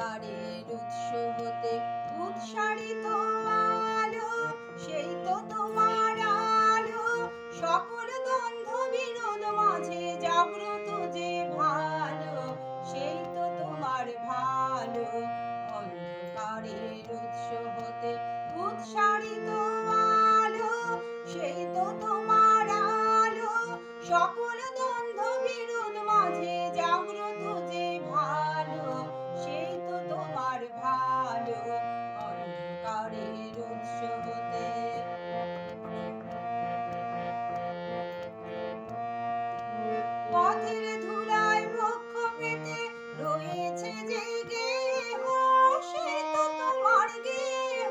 অন্ধকারের উৎস হতে উৎসারিত আলো, সেই তো তোমার আলো। সকল দ্বন্দ্ব বিরোধ মাঝে জাগ্রত যে ভালো, সেই তো তোমার ভালো। অন্ধকারের উৎস হতে উৎসারিত আলো, সেই তো তোমার আলো। সকল দ্বন্দ্ব বিরোধ মাঝে জাগ্রত যে ভালো, সেই তো তোমার ভালো। অন্ধকারের উৎস হতে পথের ধুলায় বক্ষ পেতে রয়েছে যে গেহ, সেই তো তোমার গেহ।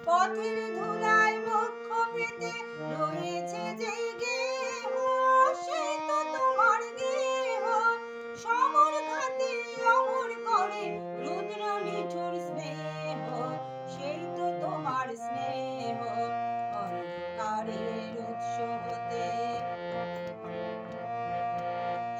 পথের ধুলায় বক্ষ পেতে রয়েছে যে গেহ, সেই তো তোমার গেহ। সমর ঘাতে অমর করে রুদ্র নিঠুর স্নেহ, সেই তো তোমার স্নেহ। অন্ধকারের উৎস হতে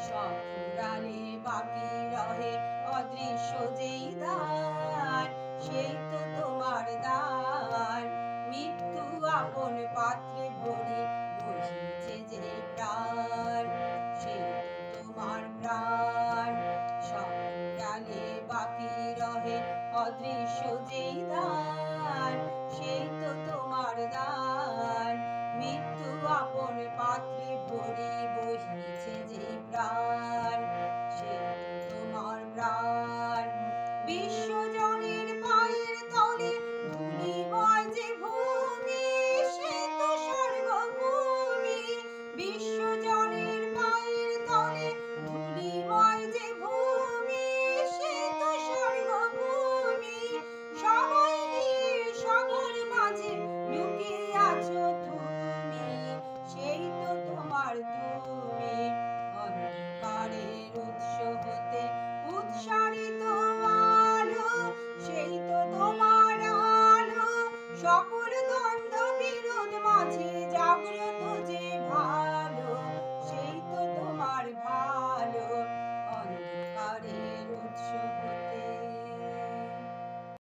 সব ফুরালে বাকি রহে অদৃশ্য যেই দ্বার, সেই তো তোমার দ্বার। মৃত্যু আপন পাত্রে ভরি বসিছে যে প্রাণ, সেই তো তোমার প্রাণ। সব ফুরালে বাকি রহে অদৃশ্য যেই দ্বার।